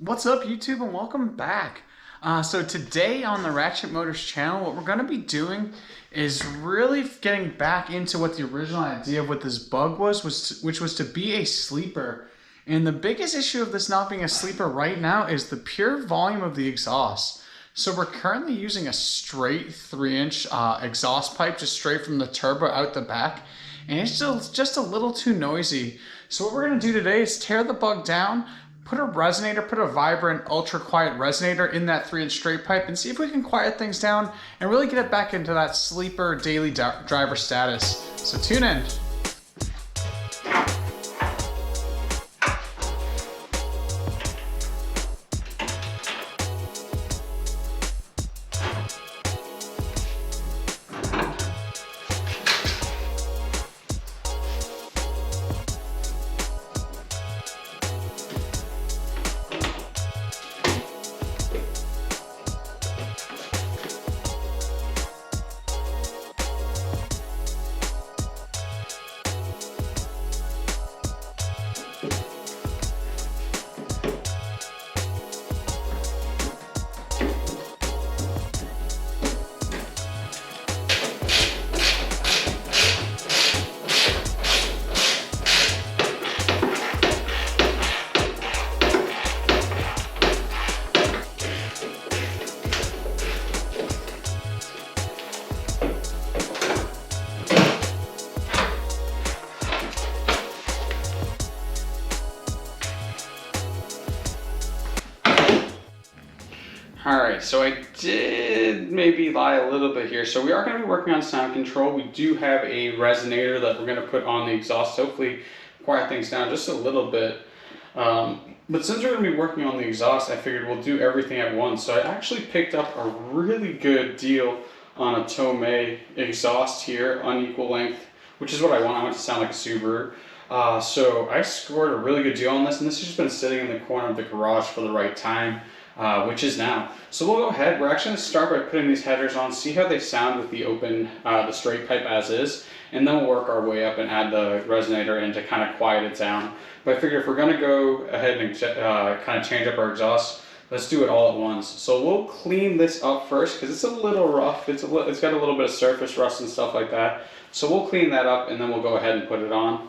What's up, YouTube, and welcome back. So today on the Ratchet Motors channel, what we're going to be doing is really getting back into what the original idea of what this bug which was to be a sleeper. And the biggest issue of this not being a sleeper right now is the pure volume of the exhaust. So we're currently using a straight 3-inch exhaust pipe just straight from the turbo out the back. And it's just a little too noisy. So what we're going to do today is tear the bug down, put a resonator, put a vibrant, ultra quiet resonator in that 3-inch straight pipe and see if we can quiet things down and really get it back into that sleeper daily driver status. So tune in. Alright, so I did maybe lie a little bit here. So we are going to be working on sound control. We do have a resonator that we're going to put on the exhaust, hopefully quiet things down just a little bit. But since we're going to be working on the exhaust, I figured we'll do everything at once. So I actually picked up a really good deal on a Tomei exhaust here, unequal length, which is what I want. I want it to sound like a Subaru. So I scored a really good deal on this, and this has just been sitting in the corner of the garage for the right time. Which is now. So we'll go ahead. We're actually going to start by putting these headers on, see how they sound with the open, the straight pipe as is, and then we'll work our way up and add the resonator in to kind of quiet it down. But I figure if we're going to go ahead and kind of change up our exhaust, let's do it all at once. So we'll clean this up first because it's a little rough. It's got a little bit of surface rust and stuff like that. So we'll clean that up and then we'll go ahead and put it on.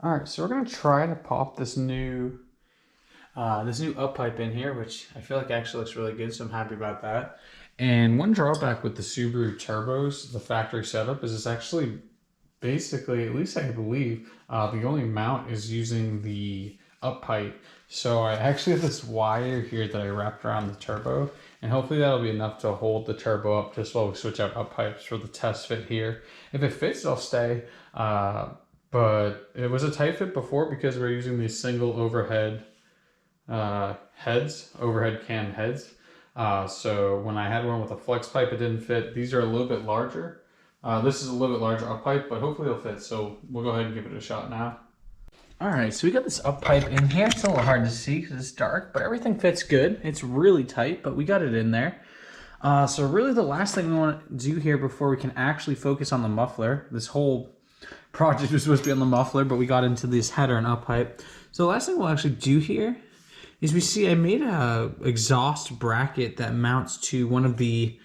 All right, so we're going to try to pop this new up pipe in here, which I feel like actually looks really good, so I'm happy about that. And one drawback with the Subaru turbos, the factory setup, is it's actually basically, at least I believe, the only mount is using the up pipe. So I actually have this wire here that I wrapped around the turbo, and hopefully that'll be enough to hold the turbo up just while we switch out up pipes for the test fit here. If it fits, it'll stay. But it was a tight fit before because we're using these single overhead overhead cam heads. So when I had one with a flex pipe, it didn't fit. These are a little bit larger. This is a little bit larger up pipe, but hopefully it'll fit. So we'll go ahead and give it a shot now. All right, so we got this up pipe in here. It's a little hard to see because it's dark, but everything fits good. It's really tight, but we got it in there. So really the last thing we want to do here before we can actually focus on the muffler, this whole project was supposed to be on the muffler, but we got into this header and up pipe. So the last thing we'll actually do here is we see I made a exhaust bracket that mounts to one of the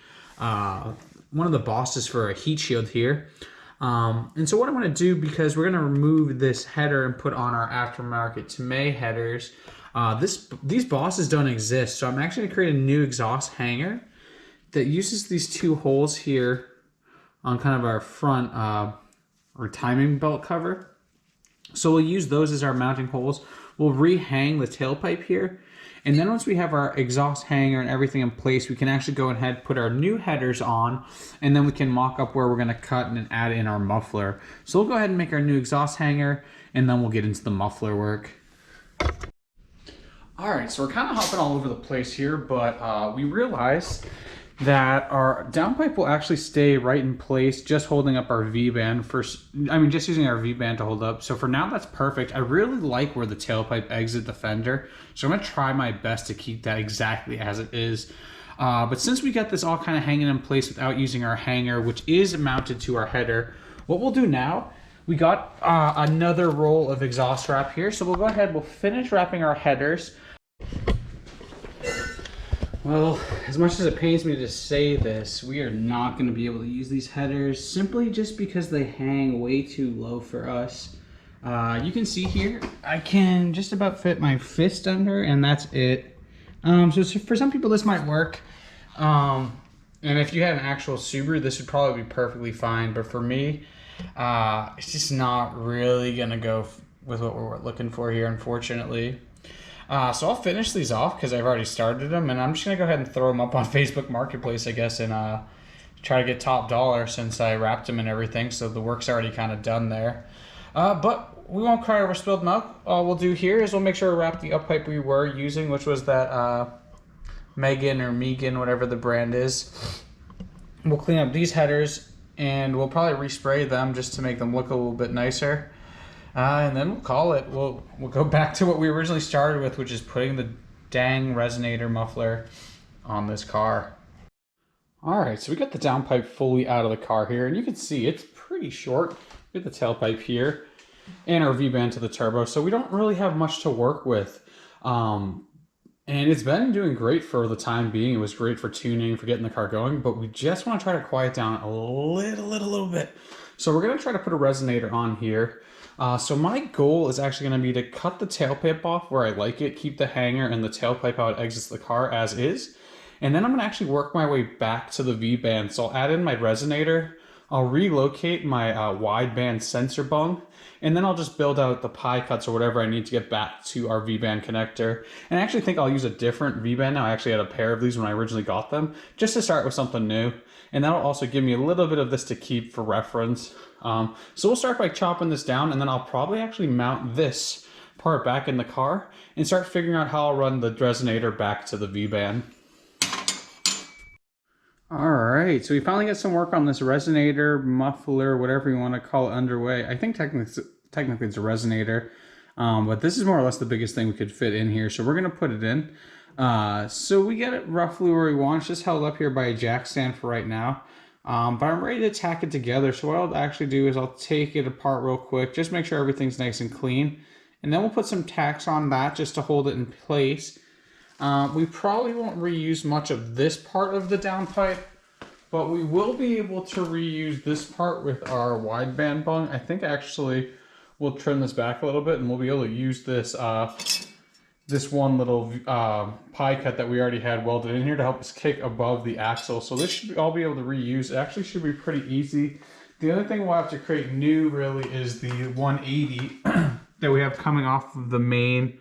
bosses for a heat shield here. And so what I'm going to do, because we're going to remove this header and put on our aftermarket Tomei headers, these bosses don't exist. So I'm actually going to create a new exhaust hanger that uses these two holes here on kind of our front or timing belt cover. So we'll use those as our mounting holes. We'll rehang the tailpipe here. And then once we have our exhaust hanger and everything in place, we can actually go ahead, put our new headers on, and then we can mock up where we're gonna cut and add in our muffler. So we'll go ahead and make our new exhaust hanger, and then we'll get into the muffler work. All right, so we're kind of hopping all over the place here, but we realized that our downpipe will actually stay right in place, just holding up our V-band just using our V-band to hold up. So for now, that's perfect. I really like where the tailpipe exit the fender. So I'm gonna try my best to keep that exactly as it is. But since we got this all kind of hanging in place without using our hanger, which is mounted to our header, what we'll do now, we got another roll of exhaust wrap here. So we'll go ahead, we'll finish wrapping our headers. Well, as much as it pains me to say this, we are not going to be able to use these headers simply just because they hang way too low for us. You can see here, I can just about fit my fist under, and that's it. So for some people this might work. And if you had an actual Subaru, this would probably be perfectly fine. But for me, it's just not really going to go with what we're looking for here, unfortunately. So I'll finish these off because I've already started them, and I'm just going to go ahead and throw them up on Facebook Marketplace, I guess, and try to get top dollar since I wrapped them and everything, so the work's already kind of done there. But we won't cry over spilled milk. All we'll do here is we'll make sure we wrap the up pipe we were using, which was that Megan or Megan, whatever the brand is. We'll clean up these headers, and we'll probably respray them just to make them look a little bit nicer. And then we'll call it. We'll go back to what we originally started with, which is putting the dang resonator muffler on this car. All right, so we got the downpipe fully out of the car here, and you can see it's pretty short. We got the tailpipe here and our V-band to the turbo, so we don't really have much to work with. And it's been doing great for the time being. It was great for tuning, for getting the car going, but we just want to try to quiet down a little bit. So we're going to try to put a resonator on here. So my goal is actually going to be to cut the tailpipe off where I like it, keep the hanger and the tailpipe how it exits the car as is. And then I'm going to actually work my way back to the V-band. So I'll add in my resonator, I'll relocate my wideband sensor bung, and then I'll just build out the pie cuts or whatever I need to get back to our V-band connector. And I actually think I'll use a different V-band now. I actually had a pair of these when I originally got them, just to start with something new. And that'll also give me a little bit of this to keep for reference. So we'll start by chopping this down, and then I'll probably actually mount this part back in the car and start figuring out how I'll run the resonator back to the V-band. All right, so we finally got some work on this resonator, muffler, whatever you want to call it, underway. I think technically it's a resonator, but this is more or less the biggest thing we could fit in here. So we're going to put it in. So we get it roughly where we want. It's just held up here by a jack stand for right now. But I'm ready to tack it together. So what I'll actually do is I'll take it apart real quick, just make sure everything's nice and clean. And then we'll put some tacks on that just to hold it in place. We probably won't reuse much of this part of the downpipe, but we will be able to reuse this part with our wideband bung. I think actually we'll trim this back a little bit, and we'll be able to use this this one little pie cut that we already had welded in here to help us kick above the axle. So this should all be able to reuse. It actually should be pretty easy. The other thing we'll have to create new really is the 180 that we have coming off of the main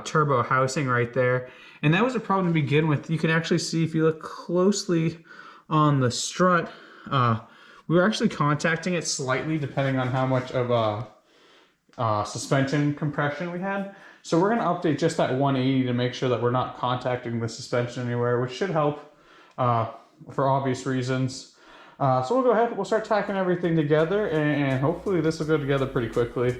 turbo housing right there. And that was a problem to begin with. You can actually see if you look closely on the strut, we were actually contacting it slightly depending on how much of suspension compression we had. So we're going to update just that 180 to make sure that we're not contacting the suspension anywhere, which should help for obvious reasons. So we'll go ahead, we'll start tacking everything together, and hopefully this will go together pretty quickly.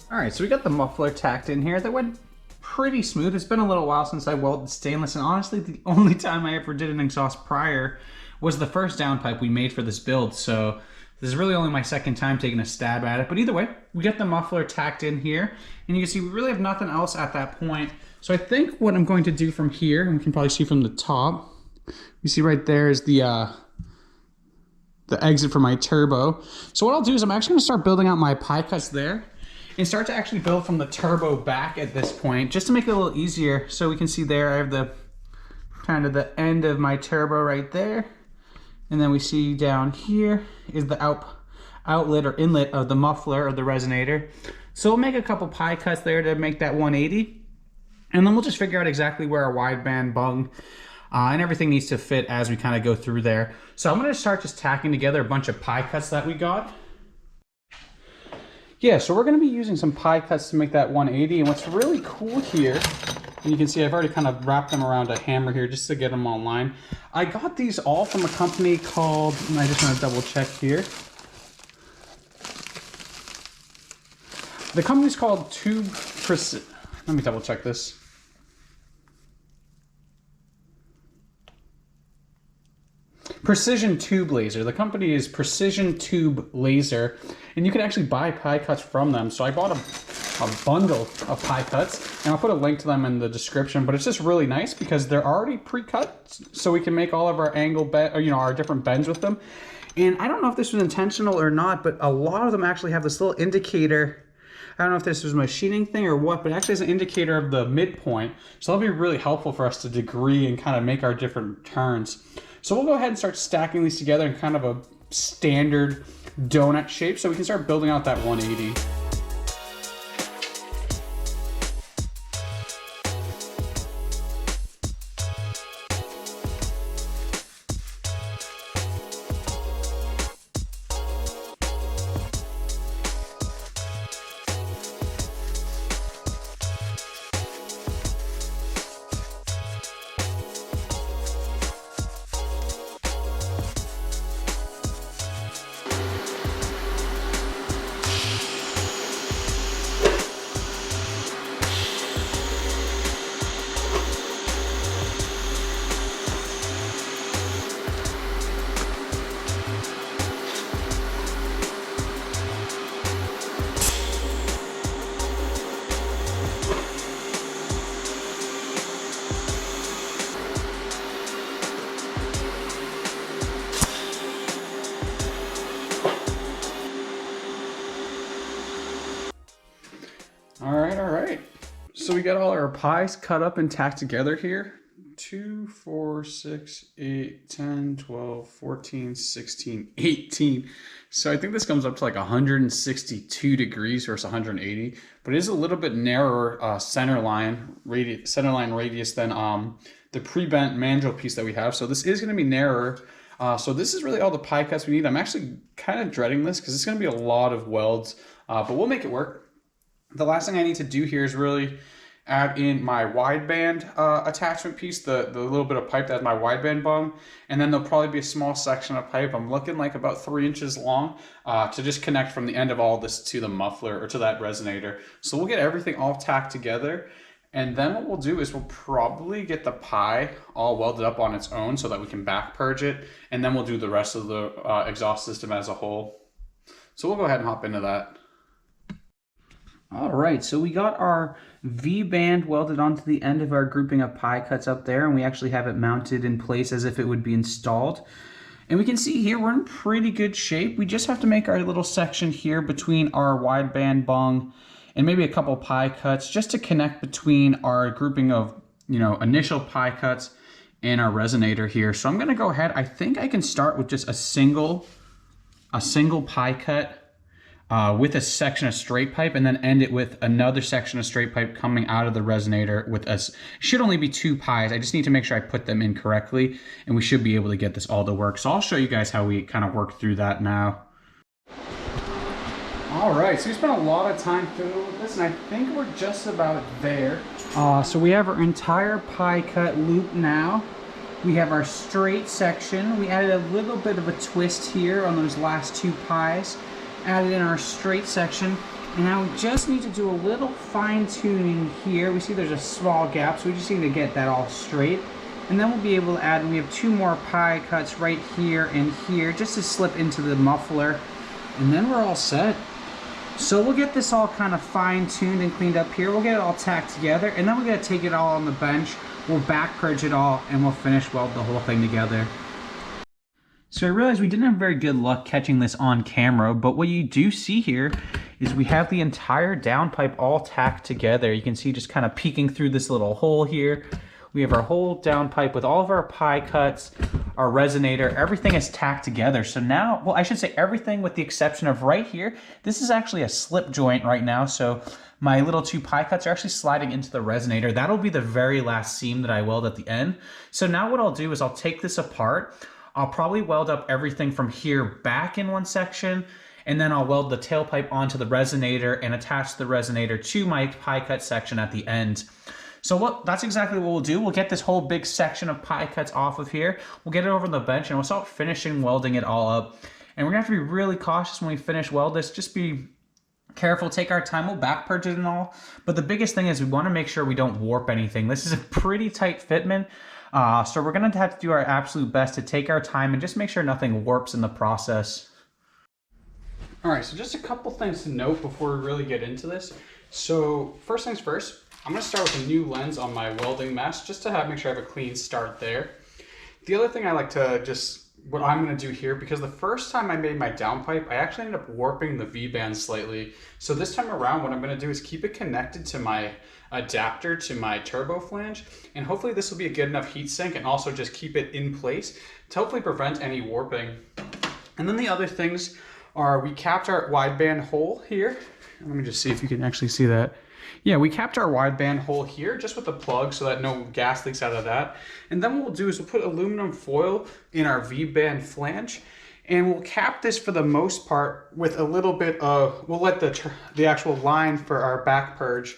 All right, so we got the muffler tacked in here. That went pretty smooth. It's been a little while since I welded stainless, and honestly, the only time I ever did an exhaust prior was the first downpipe we made for this build. So this is really only my second time taking a stab at it. But either way, we got the muffler tacked in here, and you can see we really have nothing else at that point. So I think what I'm going to do from here, and you can probably see from the top, you see right there is the exit for my turbo. So what I'll do is I'm actually going to start building out my pie cuts there, and start to actually build from the turbo back at this point, just to make it a little easier. So we can see there, I have the kind of the end of my turbo right there. And then we see down here is the outlet or inlet of the muffler or the resonator. So we'll make a couple pie cuts there to make that 180. And then we'll just figure out exactly where our wideband bung and everything needs to fit as we kind of go through there. So I'm going to start just tacking together a bunch of pie cuts that we got. Yeah, so we're going to be using some pie cuts to make that 180. And what's really cool here, and you can see I've already kind of wrapped them around a hammer here just to get them online. I got these all from a company called, and I just want to double check here. The company's called let me double check this. Precision Tube Laser. The company is Precision Tube Laser, and you can actually buy pie cuts from them. So I bought a bundle of pie cuts, and I'll put a link to them in the description. But it's just really nice because they're already pre-cut, so we can make all of our angle bend, or our different bends with them. And I don't know if this was intentional or not, but a lot of them actually have this little indicator. I don't know if this was a machining thing or what, but it actually has an indicator of the midpoint. So that'll be really helpful for us to degree and kind of make our different turns. So we'll go ahead and start stacking these together in kind of a standard donut shape so we can start building out that 180. All right. So we got all our pies cut up and tacked together here. 2, 4, 6, 8, 10, 12, 14, 16, 18. So I think this comes up to like 162 degrees versus 180, but it is a little bit narrower center line radius than the pre-bent mandrel piece that we have. So this is going to be narrower. So this is really all the pie cuts we need. I'm actually kind of dreading this because it's going to be a lot of welds, but we'll make it work. The last thing I need to do here is really add in my wideband attachment piece, the little bit of pipe that has my wideband bung, and then there'll probably be a small section of pipe. I'm looking like about 3 inches long to just connect from the end of all this to the muffler or to that resonator. So we'll get everything all tacked together, and then what we'll do is we'll probably get the pie all welded up on its own so that we can back purge it, and then we'll do the rest of the exhaust system as a whole. So we'll go ahead and hop into that. All right, so we got our V-band welded onto the end of our grouping of pie cuts up there, and we actually have it mounted in place as if it would be installed. And we can see here we're in pretty good shape. We just have to make our little section here between our wideband bung and maybe a couple pie cuts just to connect between our grouping of, initial pie cuts and our resonator here. So I'm gonna go ahead, I think I can start with just a single pie cut with a section of straight pipe, and then end it with another section of straight pipe coming out of the resonator with us. Should only be 2 pies. I just need to make sure I put them in correctly, and we should be able to get this all to work. So I'll show you guys how we kind of work through that now. All right, so we spent a lot of time fiddling with this, and I think we're just about there. So we have our entire pie cut loop now. We have our straight section. We added a little bit of a twist here on those last 2 pies. Added in our straight section, and now we just need to do a little fine tuning here. We see there's a small gap, so we just need to get that all straight, and then we'll be able to add, and we have 2 more pie cuts right here and here just to slip into the muffler, and then we're all set. So we'll get this all kind of fine tuned and cleaned up here. We'll get it all tacked together, and then we're going to take it all on the bench. We'll back purge it all, and we'll finish weld the whole thing together. So I realized we didn't have very good luck catching this on camera, but what you do see here is we have the entire downpipe all tacked together. You can see just kind of peeking through this little hole here. We have our whole downpipe with all of our pie cuts, our resonator, everything is tacked together. So now, well, I should say everything with the exception of right here. This is actually a slip joint right now. So my little 2 pie cuts are actually sliding into the resonator. That'll be the very last seam that I weld at the end. So now what I'll do is I'll take this apart. I'll probably weld up everything from here back in one section, and then I'll weld the tailpipe onto the resonator and attach the resonator to my pie cut section at the end. So that's exactly what we'll do. We'll get this whole big section of pie cuts off of here. We'll get it over the bench and we'll start finishing welding it all up. And we're gonna have to be really cautious when we finish weld this. Just be careful, take our time, we'll back purge it and all. But the biggest thing is we wanna make sure we don't warp anything. This is a pretty tight fitment. So we're gonna have to do our absolute best to take our time and just make sure nothing warps in the process. All right, so just a couple things to note before we really get into this. So first things first, I'm gonna start with a new lens on my welding mesh just to make sure I have a clean start there. The other thing I like to what I'm gonna do here, because the first time I made my downpipe, I actually ended up warping the V-band slightly. So this time around, what I'm gonna do is keep it connected to my adapter to my turbo flange, and hopefully this will be a good enough heat sink and also just keep it in place to hopefully prevent any warping. And then the other things are we capped our wideband hole here. Let me just see if you can actually see that. Yeah, we capped our wideband hole here just with a plug so that no gas leaks out of that. And then what we'll do is we'll put aluminum foil in our V-band flange, and we'll cap this for the most part with a little bit of, we'll let the actual line for our back purge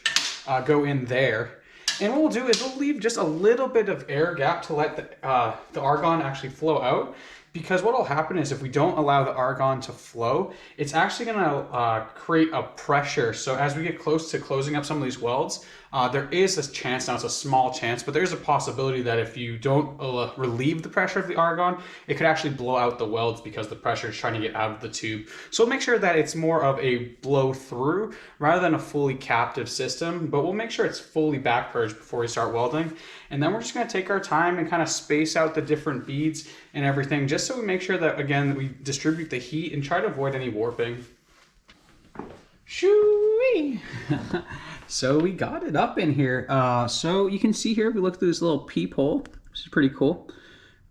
go in there. And what we'll do is we'll leave just a little bit of air gap to let the argon actually flow out. Because what will happen is if we don't allow the argon to flow, it's actually going to create a pressure. So as we get close to closing up some of these welds, there is this chance, now it's a small chance, but there's a possibility that if you don't relieve the pressure of the argon, it could actually blow out the welds because the pressure is trying to get out of the tube. So make sure that it's more of a blow through rather than a fully captive system, but we'll make sure it's fully back purged before we start welding. And then we're just going to take our time and kind of space out the different beads and everything, just so we make sure that, again, we distribute the heat and try to avoid any warping. Shoo-wee! So we got it up in here. So you can see here, if we look through this little peephole, which is pretty cool,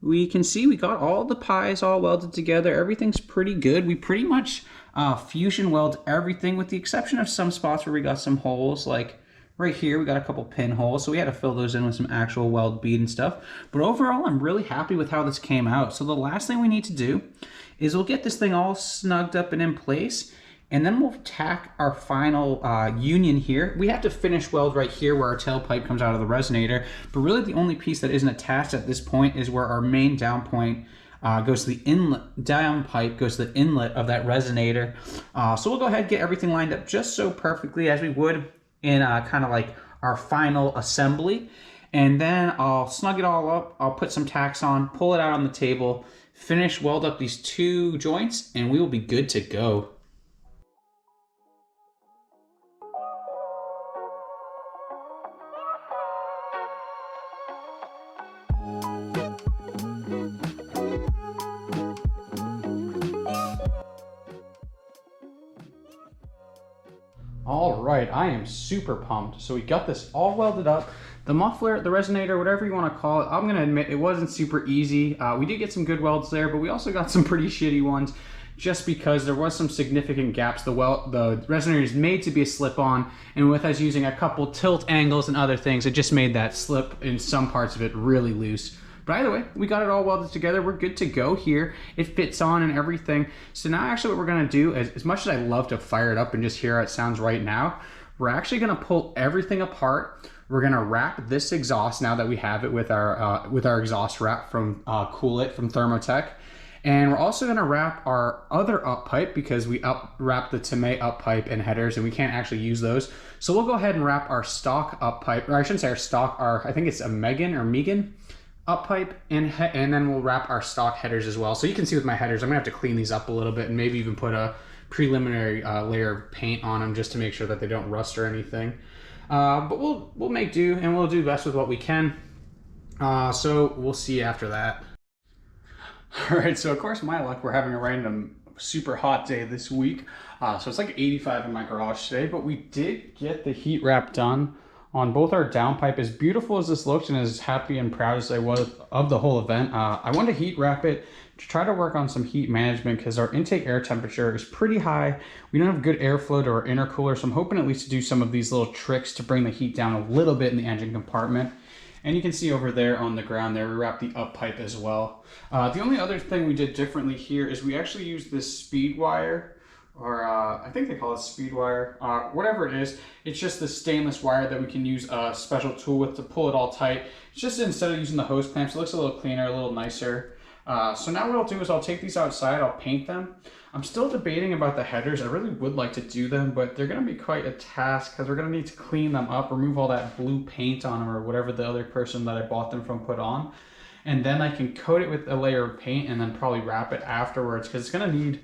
we can see we got all the pies all welded together. Everything's pretty good. We pretty much fusion weld everything with the exception of some spots where we got some holes, like right here we got a couple pinholes, so we had to fill those in with some actual weld bead and stuff. But overall, I'm really happy with how this came out. So the last thing we need to do is we'll get this thing all snugged up and in place, and then we'll tack our final union here. We have to finish weld right here where our tailpipe comes out of the resonator, but really the only piece that isn't attached at this point is where our main down point goes to the inlet, down pipe goes to the inlet of that resonator. So we'll go ahead and get everything lined up just so perfectly as we would in kind of like our final assembly. And then I'll snug it all up, I'll put some tacks on, pull it out on the table, finish weld up these 2 joints, and we will be good to go. All right, I am super pumped. So we got this all welded up. The muffler, the resonator, whatever you want to call it, I'm gonna admit it wasn't super easy. We did get some good welds there, but we also got some pretty shitty ones just because there was some significant gaps. The resonator is made to be a slip-on, and with us using a couple tilt angles and other things, it just made that slip in some parts of it really loose. But either way, we got it all welded together. We're good to go here. It fits on and everything. So now actually what we're gonna do is, as much as I love to fire it up and just hear how it sounds right now, we're actually gonna pull everything apart. We're gonna wrap this exhaust now that we have it with our exhaust wrap from Cool It from Thermo-Tec. And we're also gonna wrap our other up pipe because we wrapped the Thermo up pipe and headers and we can't actually use those. So we'll go ahead and wrap our stock up pipe, or I shouldn't say our stock, I think it's a Megan up pipe, and then we'll wrap our stock headers as well. So you can see with my headers, I'm gonna have to clean these up a little bit and maybe even put a preliminary layer of paint on them just to make sure that they don't rust or anything. But we'll make do and we'll do best with what we can. So we'll see you after that. All right, so of course my luck, we're having a random super hot day this week. So it's like 85 in my garage today, but we did get the heat wrap done on both our downpipe. As beautiful as this looks and as happy and proud as I was of the whole event, I wanted to heat wrap it to try to work on some heat management because our intake air temperature is pretty high. We don't have good airflow to our intercooler, so I'm hoping at least to do some of these little tricks to bring the heat down a little bit in the engine compartment. And you can see over there on the ground there, we wrapped the up pipe as well. The only other thing we did differently here is we actually used this speed wire, or I think they call it speed wire, whatever it is. It's just the stainless wire that we can use a special tool with to pull it all tight. It's just instead of using the hose clamps, it looks a little cleaner, a little nicer. So now what I'll do is I'll take these outside, I'll paint them. I'm still debating about the headers. I really would like to do them, but they're gonna be quite a task because we're gonna need to clean them up, remove all that blue paint on them or whatever the other person that I bought them from put on. And then I can coat it with a layer of paint and then probably wrap it afterwards because it's gonna need,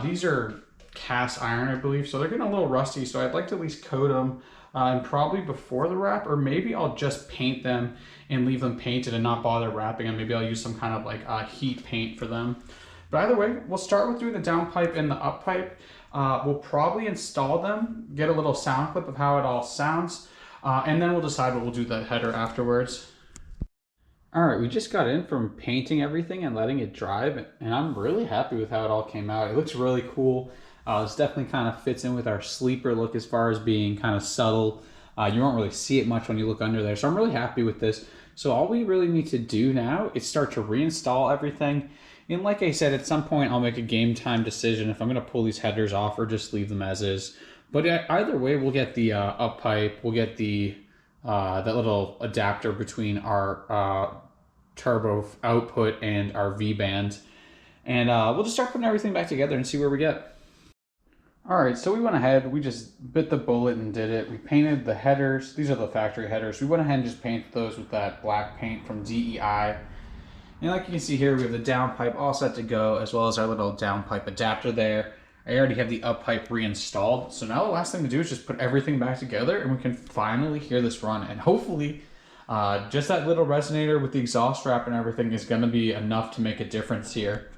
these are cast iron, I believe, so they're getting a little rusty, so I'd like to at least coat them and probably before the wrap, or maybe I'll just paint them and leave them painted and not bother wrapping them. Maybe I'll use some kind of like heat paint for them. But either way, we'll start with doing the down pipe and the up pipe. We'll probably install them, get a little sound clip of how it all sounds, and then we'll decide what we'll do the header afterwards. All right, we just got in from painting everything and letting it dry, and I'm really happy with how it all came out. It looks really cool. This definitely kind of fits in with our sleeper look as far as being kind of subtle. You won't really see it much when you look under there, so I'm really happy with this. So all we really need to do now is start to reinstall everything. And like I said, at some point I'll make a game time decision if I'm gonna pull these headers off or just leave them as is. But either way, we'll get the up pipe, we'll get the that little adapter between our turbo output and our V-band. And we'll just start putting everything back together and see where we get. All right, so we went ahead, we just bit the bullet and did it. We painted the headers. These are the factory headers. We went ahead and just painted those with that black paint from DEI. And like you can see here, we have the downpipe all set to go, as well as our little downpipe adapter there. I already have the up pipe reinstalled. So now the last thing to do is just put everything back together and we can finally hear this run. And hopefully, just that little resonator with the exhaust wrap and everything is gonna be enough to make a difference here.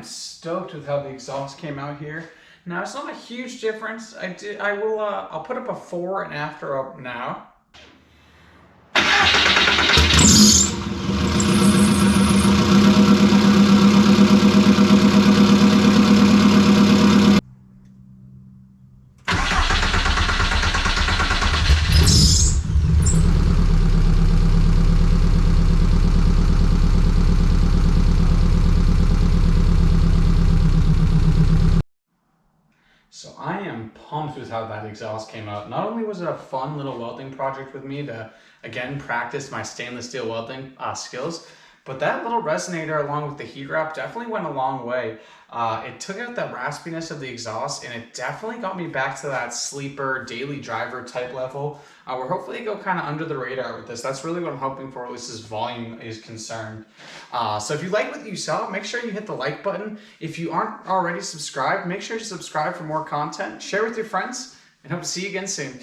Stoked with how the exhaust came out here. Now it's not a huge difference. I'll put a before and after up now. So I am pumped with how that exhaust came out. Not only was it a fun little welding project with me to, again, practice my stainless steel welding skills, but that little resonator along with the heat wrap definitely went a long way. It took out that raspiness of the exhaust, and it definitely got me back to that sleeper, daily driver type level, where hopefully I go kind of under the radar with this. That's really what I'm hoping for, at least as volume is concerned. So if you like what you saw, make sure you hit the like button. If you aren't already subscribed, make sure to subscribe for more content. Share with your friends, and hope to see you again soon.